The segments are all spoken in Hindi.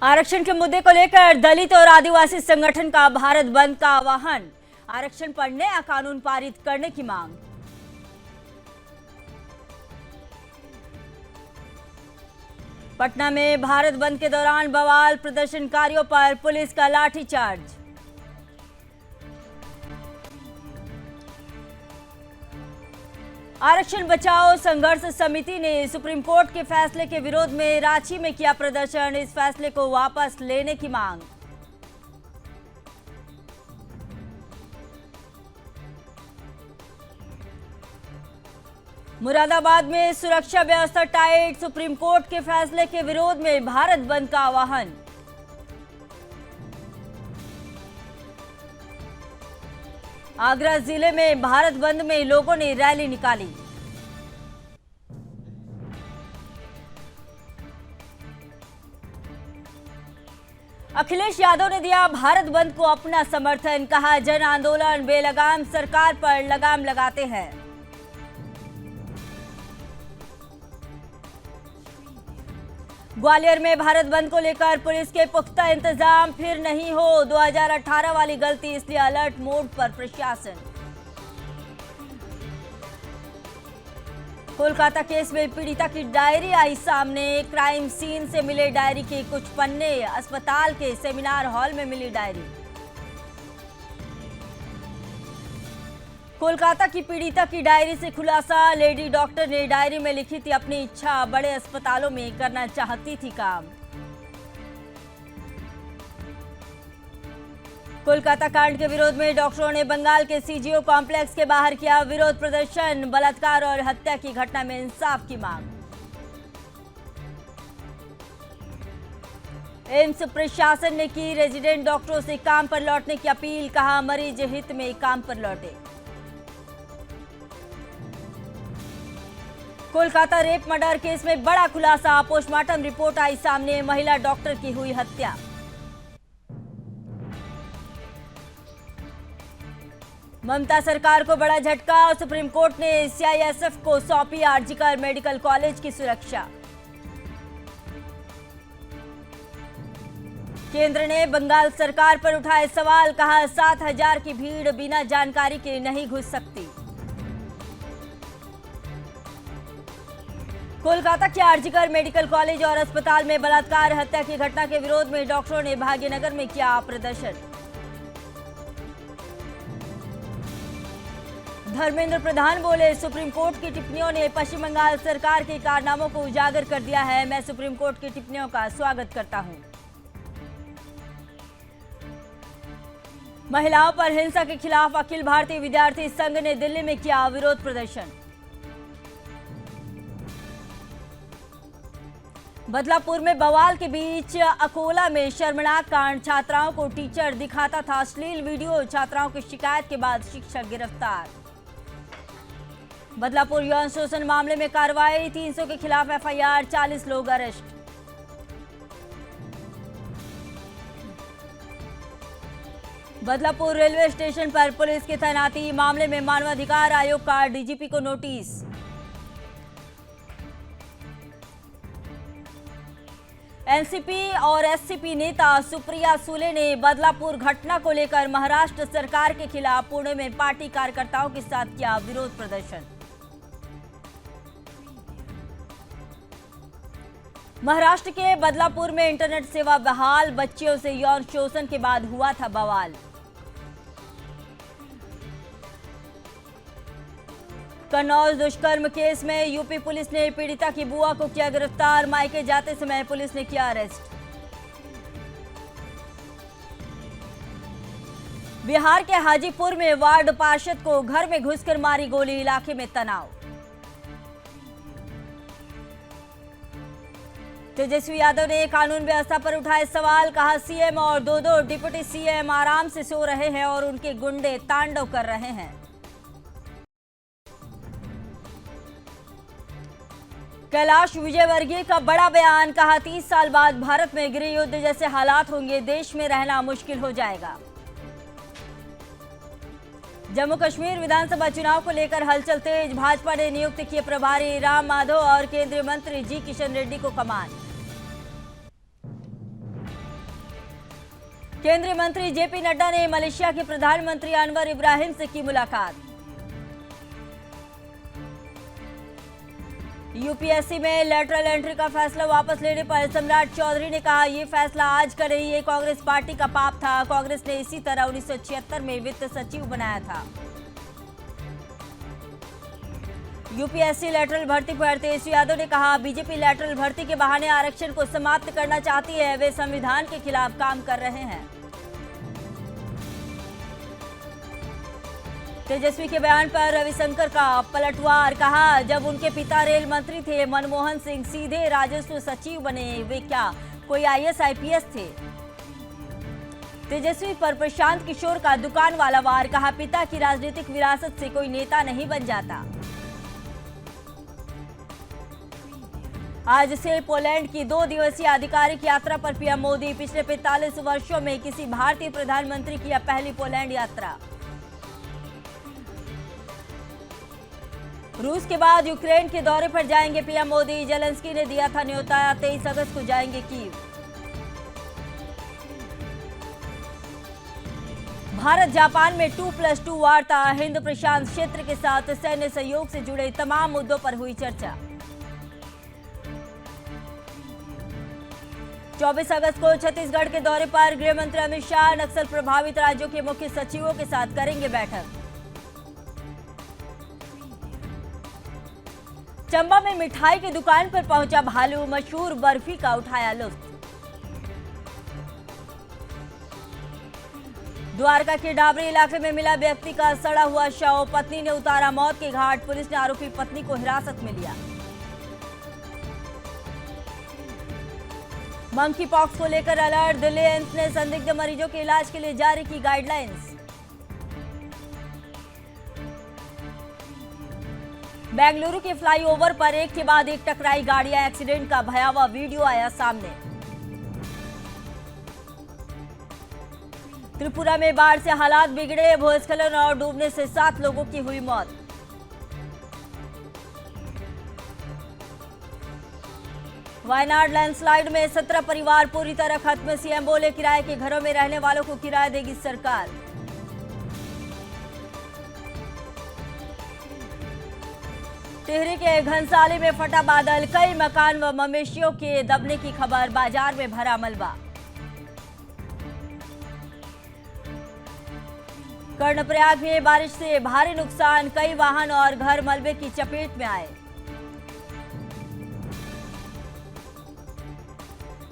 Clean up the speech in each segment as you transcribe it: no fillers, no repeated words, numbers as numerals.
आरक्षण के मुद्दे को लेकर दलित और आदिवासी संगठन का भारत बंद का आह्वान। आरक्षण पर नया कानून पारित करने की मांग। पटना में भारत बंद के दौरान बवाल, प्रदर्शनकारियों पर पुलिस का लाठीचार्ज। आरक्षण बचाओ संघर्ष समिति ने सुप्रीम कोर्ट के फैसले के विरोध में रांची में किया प्रदर्शन। इस फैसले को वापस लेने की मांग। मुरादाबाद में सुरक्षा व्यवस्था टाइट, सुप्रीम कोर्ट के फैसले के विरोध में भारत बंद का आह्वान। आगरा जिले में भारत बंद में लोगों ने रैली निकाली। अखिलेश यादव ने दिया भारत बंद को अपना समर्थन, कहा जन आंदोलन बेलगाम सरकार पर लगाम लगाते हैं। ग्वालियर में भारत बंद को लेकर पुलिस के पुख्ता इंतजाम, फिर नहीं हो 2018 वाली गलती, इसलिए अलर्ट मोड पर प्रशासन। कोलकाता केस में पीड़िता की डायरी आई सामने, क्राइम सीन से मिले डायरी के कुछ पन्ने, अस्पताल के सेमिनार हॉल में मिली डायरी। कोलकाता की पीड़िता की डायरी से खुलासा, लेडी डॉक्टर ने डायरी में लिखी थी अपनी इच्छा, बड़े अस्पतालों में करना चाहती थी काम। कोलकाता कांड के विरोध में डॉक्टरों ने बंगाल के सीजीओ कॉम्प्लेक्स के बाहर किया विरोध प्रदर्शन, बलात्कार और हत्या की घटना में इंसाफ की मांग। एम्स प्रशासन ने की रेजिडेंट डॉक्टरों से काम पर लौटने की अपील, कहा मरीज हित में काम पर लौटे। कोलकाता रेप मर्डर केस में बड़ा खुलासा, पोस्टमार्टम रिपोर्ट आई सामने, महिला डॉक्टर की हुई हत्या। ममता सरकार को बड़ा झटका, सुप्रीम कोर्ट ने सीआईएसएफ को सौंपी आरजीकर मेडिकल कॉलेज की सुरक्षा। केंद्र ने बंगाल सरकार पर उठाए सवाल, कहा 7,000 की भीड़ बिना जानकारी के नहीं घुस सकती। कोलकाता के आरजीकर मेडिकल कॉलेज और अस्पताल में बलात्कार हत्या की घटना के विरोध में डॉक्टरों ने भाग्यनगर में किया प्रदर्शन। धर्मेंद्र प्रधान बोले, सुप्रीम कोर्ट की टिप्पणियों ने पश्चिम बंगाल सरकार के कारनामों को उजागर कर दिया है, मैं सुप्रीम कोर्ट की टिप्पणियों का स्वागत करता हूं। महिलाओं पर हिंसा के खिलाफ अखिल भारतीय विद्यार्थी संघ ने दिल्ली में किया विरोध प्रदर्शन। बदलापुर में बवाल के बीच अकोला में शर्मनाक कांड, छात्राओं को टीचर दिखाता था अश्लील वीडियो, छात्राओं की शिकायत के बाद शिक्षक गिरफ्तार। बदलापुर यौन शोषण मामले में कार्रवाई, 300 के खिलाफ एफआईआर, 40 लोग अरेस्ट। बदलापुर रेलवे स्टेशन पर पुलिस की तैनाती, मामले में मानवाधिकार आयोग का डीजीपी को नोटिस। एनसीपी और एससीपी नेता सुप्रिया सुले ने बदलापुर घटना को लेकर महाराष्ट्र सरकार के खिलाफ पुणे में पार्टी कार्यकर्ताओं के साथ किया विरोध प्रदर्शन। महाराष्ट्र के बदलापुर में इंटरनेट सेवा बहाल, बच्चियों से यौन शोषण के बाद हुआ था बवाल। कन्नौज दुष्कर्म केस में यूपी पुलिस ने पीड़िता की बुआ को किया गिरफ्तार, मायके जाते समय पुलिस ने किया अरेस्ट। बिहार के हाजीपुर में वार्ड पार्षद को घर में घुसकर मारी गोली, इलाके में तनाव। तेजस्वी यादव ने कानून व्यवस्था पर उठाए सवाल, कहा सीएम और दो डिप्टी सीएम आराम से सो रहे हैं और उनके गुंडे तांडव कर रहे हैं। कैलाश विजयवर्गीय का बड़ा बयान, कहा 30 साल बाद भारत में गृह युद्ध जैसे हालात होंगे, देश में रहना मुश्किल हो जाएगा। जम्मू कश्मीर विधानसभा चुनाव को लेकर हलचल तेज। भाजपा ने नियुक्त किए प्रभारी राम माधव और केंद्रीय मंत्री जी किशन रेड्डी को कमान। केंद्रीय मंत्री जेपी नड्डा ने मलेशिया के प्रधानमंत्री अनवर इब्राहिम से की मुलाकात। यूपीएससी में लेटरल एंट्री का फैसला वापस लेने पर सम्राट चौधरी ने कहा, ये फैसला आज का नहीं, ये कांग्रेस पार्टी का पाप था। कांग्रेस ने इसी तरह 1976 में वित्त सचिव बनाया था। यूपीएससी लेटरल भर्ती पर तेजस्वी यादव ने कहा, बीजेपी लेटरल भर्ती के बहाने आरक्षण को समाप्त करना चाहती है। वे संविधान के खिलाफ काम कर रहे हैं। तेजस्वी के बयान पर रविशंकर का पलटवार। कहा, जब उनके पिता रेल मंत्री थे मनमोहन सिंह सीधे राजस्व सचिव बने, वे क्या कोई आईएएस आईपीएस थे। तेजस्वी पर प्रशांत किशोर का दुकान वाला वार। कहा, पिता की राजनीतिक विरासत से कोई नेता नहीं बन जाता। आज से पोलैंड की 2 दिवसीय आधिकारिक यात्रा पर पीएम मोदी। पिछले 45 वर्षों में किसी भारतीय प्रधानमंत्री की यह पहली पोलैंड यात्रा। रूस के बाद यूक्रेन के दौरे पर जाएंगे पीएम मोदी। जेलेंस्की ने दिया था न्योता, 23 अगस्त को जाएंगे कीव। भारत जापान में 2+2 वार्ता। हिंद प्रशांत क्षेत्र के साथ सैन्य सहयोग से जुड़े तमाम मुद्दों पर हुई चर्चा। 24 अगस्त को छत्तीसगढ़ के दौरे पर गृह मंत्री अमित शाह नक्सल प्रभावित राज्यों के मुख्य सचिवों के साथ करेंगे बैठक। चंबा में मिठाई की दुकान पर पहुंचा भालू, मशहूर बर्फी का उठाया लुत्फ। द्वारका के डाबरी इलाके में मिला व्यक्ति का सड़ा हुआ शव। पत्नी ने उतारा मौत के घाट। पुलिस ने आरोपी पत्नी को हिरासत में लिया। मंकी पॉक्स को लेकर अलर्ट। दिल्ली एम्स ने संदिग्ध मरीजों के इलाज के लिए जारी की गाइडलाइंस। बेंगलुरु के फ्लाईओवर पर एक के बाद एक टकराई गाड़ियां। एक्सीडेंट का भयावह वीडियो आया सामने। त्रिपुरा में बाढ़ से हालात बिगड़े। भूस्खलन और डूबने से 7 लोगों की हुई मौत। वायनाड लैंडस्लाइड में 17 परिवार पूरी तरह खत्म। सीएम बोले, किराए के घरों में रहने वालों को किराया देगी सरकार। टिहरी के घनसाली में फटा बादल। कई मकान व मवेशियों के दबने की खबर। बाजार में भरा मलबा। कर्णप्रयाग में बारिश से भारी नुकसान। कई वाहन और घर मलबे की चपेट में आए।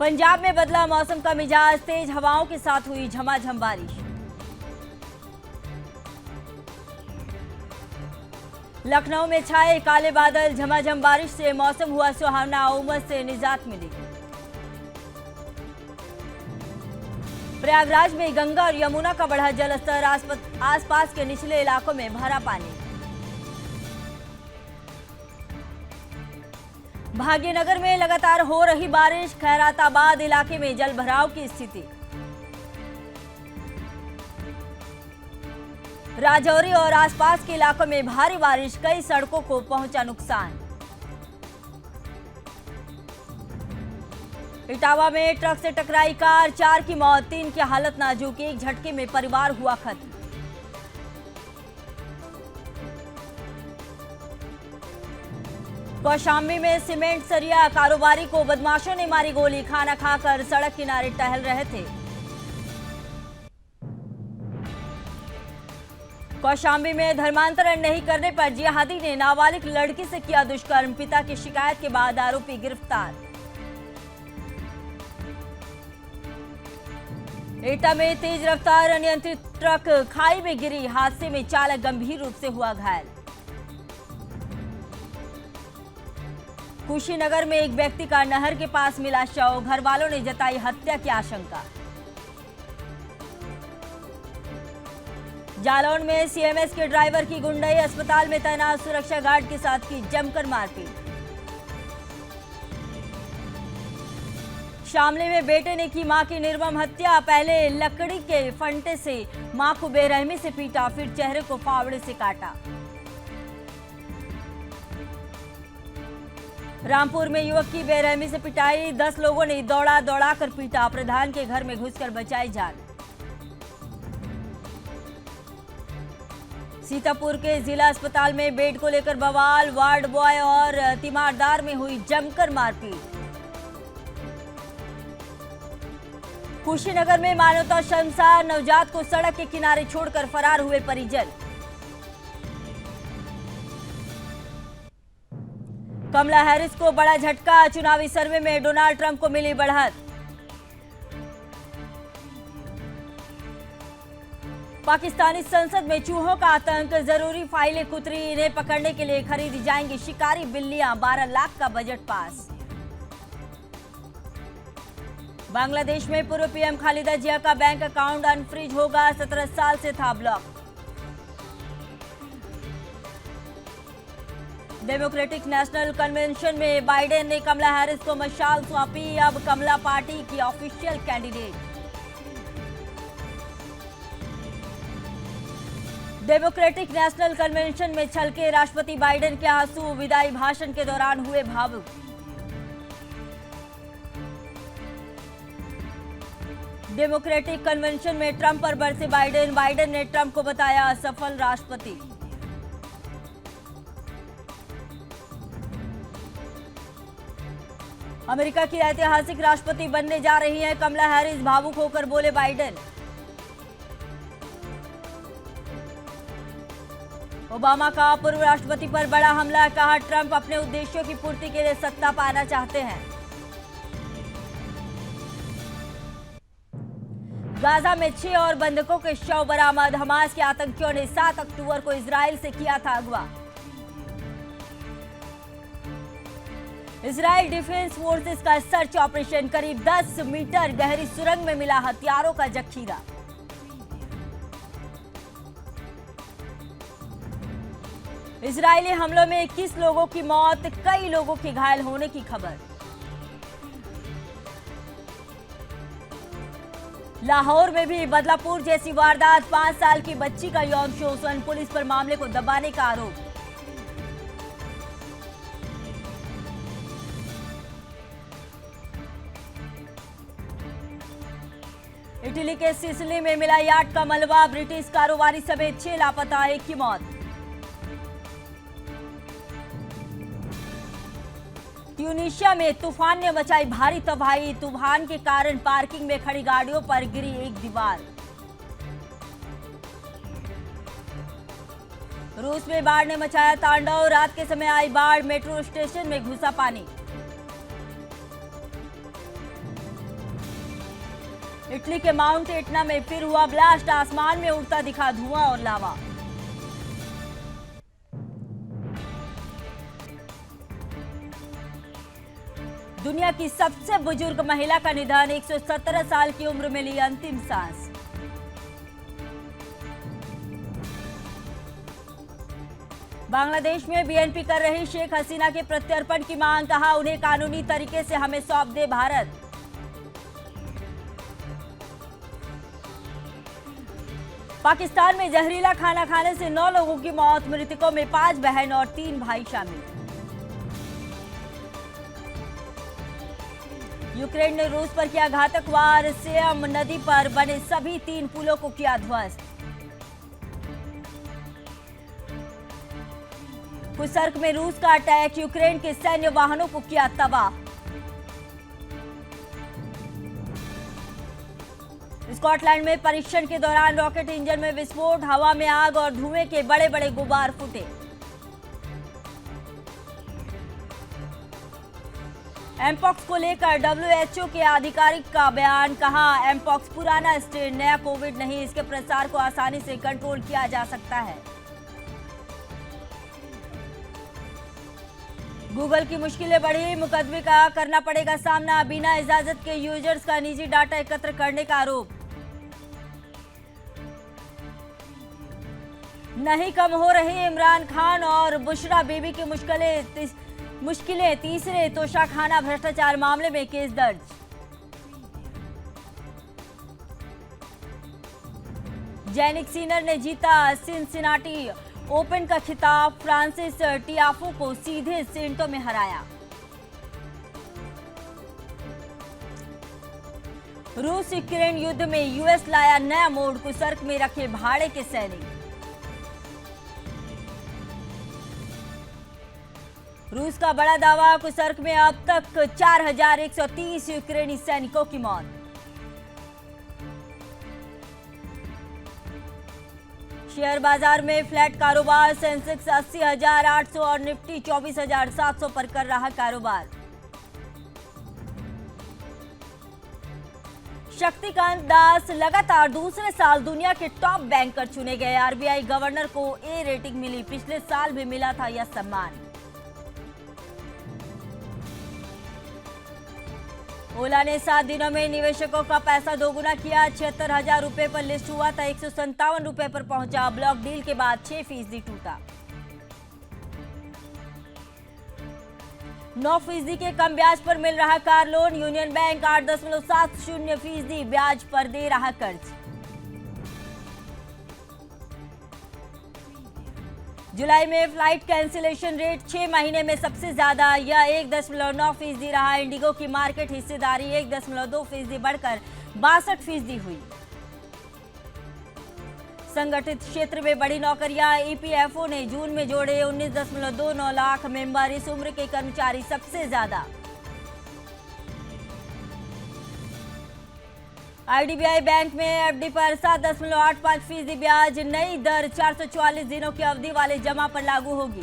पंजाब में बदला मौसम का मिजाज। तेज हवाओं के साथ हुई झमाझम बारिश। लखनऊ में छाए काले बादल। झमाझम बारिश से मौसम हुआ सुहावना। उमस से निजात मिली। प्रयागराज में गंगा और यमुना का बढ़ा जलस्तर। आसपास के निचले इलाकों में भरा पानी। भाग्यनगर में लगातार हो रही बारिश। खैराताबाद इलाके में जलभराव की स्थिति। राजौरी और आसपास के इलाकों में भारी बारिश। कई सड़कों को पहुंचा नुकसान। इटावा में ट्रक से टकराई कार। 4 की मौत, 3 की हालत नाजुक। एक झटके में परिवार हुआ खत्म। कौशाम्बी में सीमेंट सरिया कारोबारी को बदमाशों ने मारी गोली। खाना खाकर सड़क किनारे टहल रहे थे। कौशाम्बी में धर्मांतरण नहीं करने पर जिहादी ने नाबालिग लड़की से किया दुष्कर्म। पिता की शिकायत के बाद आरोपी गिरफ्तार। एटा में तेज रफ्तार अनियंत्रित ट्रक खाई में गिरी। हादसे में चालक गंभीर रूप से हुआ घायल। कुशीनगर में एक व्यक्ति का नहर के पास मिला शव। घर वालों ने जताई हत्या की आशंका। जालौन में सीएमएस के ड्राइवर की गुंडई। अस्पताल में तैनात सुरक्षा गार्ड के साथ की जमकर मारपीट। शामली में बेटे ने की मां की निर्मम हत्या। पहले लकड़ी के फंटे से मां को बेरहमी से पीटा, फिर चेहरे को फावड़े से काटा। रामपुर में युवक की बेरहमी से पिटाई, 10 लोगों ने दौड़ा कर पीटा। प्रधान के घर में घुसकर बचाई जान। सीतापुर के जिला अस्पताल में बेड को लेकर बवाल, वार्ड बॉय और तीमारदार में हुई जमकर मारपीट। कुशीनगर में मानवता शर्मसार, नवजात को सड़क के किनारे छोड़कर फरार हुए परिजन। कमला हैरिस को बड़ा झटका, चुनावी सर्वे में डोनाल्ड ट्रंप को मिली बढ़त। पाकिस्तानी संसद में चूहों का आतंक, जरूरी फाइलें कुतरी, इन्हें पकड़ने के लिए खरीदी जाएंगी शिकारी बिल्लियां। 12 लाख का बजट पास। बांग्लादेश में पूर्व पीएम खालिदा जिया का बैंक अकाउंट अनफ्रीज होगा, 17 साल से था ब्लॉक। डेमोक्रेटिक नेशनल कन्वेंशन में बाइडेन ने कमला हैरिस को मशाल सौंपी, अब कमला पार्टी की official candidate. Democratic national convention में छलके राष्ट्रपति बाइडेन के आंसू, विदाई भाषण के दौरान हुए भावुक। डेमोक्रेटिक कन्वेंशन में ट्रंप पर बरसे बाइडेन, बाइडेन ने ट्रंप को बताया असफल राष्ट्रपति। अमेरिका की ऐतिहासिक राष्ट्रपति बनने जा रही हैं कमला हैरिस, भावुक होकर बोले बाइडेन। ओबामा का पूर्व राष्ट्रपति पर बड़ा हमला, कहा ट्रंप अपने उद्देश्यों की पूर्ति के लिए सत्ता पाना चाहते हैं। गाजा में 6 और बंधकों के शव बरामद, हमास के आतंकियों ने 7 अक्टूबर को इजराइल से किया था अगवा। इजराइल डिफेंस फोर्सेस का सर्च ऑपरेशन, करीब 10 मीटर गहरी सुरंग में मिला हथियारों का जखीरा। इजरायली हमलों में 21 लोगों की मौत, कई लोगों के घायल होने की खबर। लाहौर में भी बदलापुर जैसी वारदात, 5 साल की बच्ची का यौन शोषण, पुलिस पर मामले को दबाने का आरोप। इटली के सिसिली में मिला याट का मलबा, ब्रिटिश कारोबारी समेत 6 लापता, 1 की मौत। ट्यूनीशिया में तूफान ने मचाई भारी तबाही, तूफान के कारण पार्किंग में खड़ी गाड़ियों पर गिरी एक दीवार। रूस में बाढ़ ने मचाया तांडव, रात के समय आई बाढ़, मेट्रो स्टेशन में घुसा पानी। इटली के माउंट एटना में फिर हुआ ब्लास्ट, आसमान में उड़ता दिखा धुआं और लावा। दुनिया की सबसे बुजुर्ग महिला का निधन, 117 साल की उम्र में ली अंतिम सांस। बांग्लादेश में बीएनपी कर रही शेख हसीना के प्रत्यर्पण की मांग, कहा उन्हें कानूनी तरीके से हमें सौंप दे भारत। पाकिस्तान में जहरीला खाना खाने से 9 लोगों की मौत, मृतकों में 5 बहन और 3 भाई शामिल। यूक्रेन ने रूस पर किया घातक वार, सेम नदी पर बने सभी 3 पुलों को किया ध्वस्त। कुर्स्क में रूस का अटैक, यूक्रेन के सैन्य वाहनों को किया तबाह। स्कॉटलैंड में परीक्षण के दौरान रॉकेट इंजन में विस्फोट, हवा में आग और धुएं के बड़े बड़े गुबार फूटे। एमपॉक्स को लेकर WHO के आधिकारिक का बयान, कहा एमपॉक्स पुराना स्ट्रेन, नया कोविड नहीं, इसके प्रसार को आसानी से कंट्रोल किया जा सकता है। गूगल की मुश्किलें बढ़ी, मुकदमे का करना पड़ेगा सामना, बिना इजाजत के यूजर्स का निजी डाटा एकत्र करने का आरोप। नहीं कम हो रही इमरान खान और बुशरा बीबी की मुश्किलें, तीसरे तोशाखाना भ्रष्टाचार मामले में केस दर्ज। जैनिक सिनर ने जीता सिनसिनाटी ओपन का खिताब, फ्रांसिस टियाफो को सीधे सेंटों में हराया। रूस यूक्रेन युद्ध में यूएस लाया नया मोड़, कुसर्क में रखे भाड़े के सैनिक। रूस का बड़ा दावा, कुसर्क में अब तक 4130 यूक्रेनी सैनिकों की मौत। शेयर बाजार में फ्लैट कारोबार, सेंसेक्स 80,800 और निफ्टी 24,700 पर कर रहा कारोबार। शक्तिकांत दास लगातार दूसरे साल दुनिया के टॉप बैंकर चुने गए। आरबीआई गवर्नर को ए रेटिंग मिली, पिछले साल भी मिला था यह सम्मान। ओला ने 7 दिनों में निवेशकों का पैसा दोगुना किया। 76,000 रुपए पर लिस्ट हुआ था, 157 रुपए पर पहुंचा। ब्लॉक डील के बाद 6% टूटा। 9% के कम ब्याज पर मिल रहा कार लोन। यूनियन बैंक 8.70% ब्याज पर दे रहा कर्ज। जुलाई में फ्लाइट कैंसिलेशन रेट 6 महीने में सबसे ज्यादा, यह 1.9% रहा। इंडिगो की मार्केट हिस्सेदारी 1.2% बढ़कर 62% हुई। संगठित क्षेत्र में बड़ी नौकरियां, ईपीएफओ ने जून में जोड़े 19.29 लाख मेंबर, इस उम्र के कर्मचारी सबसे ज्यादा। आईडीबीआई बैंक में एफडी पर 7.85% ब्याज, नई दर 444 दिनों की अवधि वाले जमा पर लागू होगी।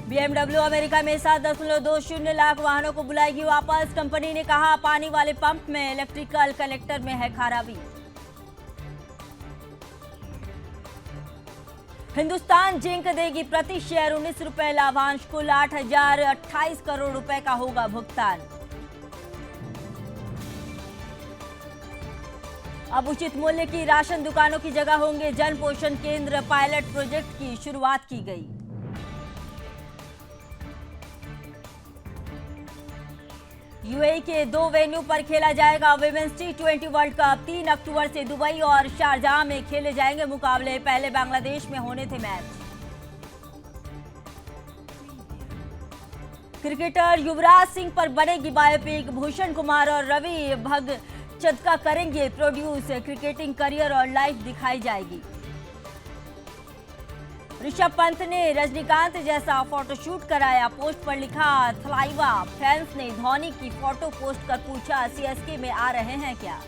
बीएमडब्ल्यू अमेरिका में 7.20 लाख वाहनों को बुलाएगी वापस। कंपनी ने कहा पानी वाले पंप में इलेक्ट्रिकल कलेक्टर में है खराबी। हिंदुस्तान जिंक देगी प्रति शेयर 19 रुपए लाभांश, कुल 8,028 करोड़ रुपए का होगा भुगतान। अब उचित मूल्य की राशन दुकानों की जगह होंगे जन पोषण केंद्र, पायलट प्रोजेक्ट की शुरुआत की गई। यूएई के 2 वेन्यू पर खेला जाएगा विमेंस T20 वर्ल्ड कप। 3 अक्टूबर से दुबई और शारजाह में खेले जाएंगे मुकाबले। पहले बांग्लादेश में होने थे मैच। क्रिकेटर युवराज सिंह पर बनेगी बायोपिक, भूषण कुमार और रवि भगचदका करेंगे प्रोड्यूस। क्रिकेटिंग करियर और लाइफ दिखाई जाएगी। ऋषभ पंत ने रजनीकांत जैसा फोटोशूट कराया, पोस्ट पर लिखा थलाइवा। फैंस ने धोनी की फोटो पोस्ट कर पूछा सीएसके में आ रहे हैं क्या।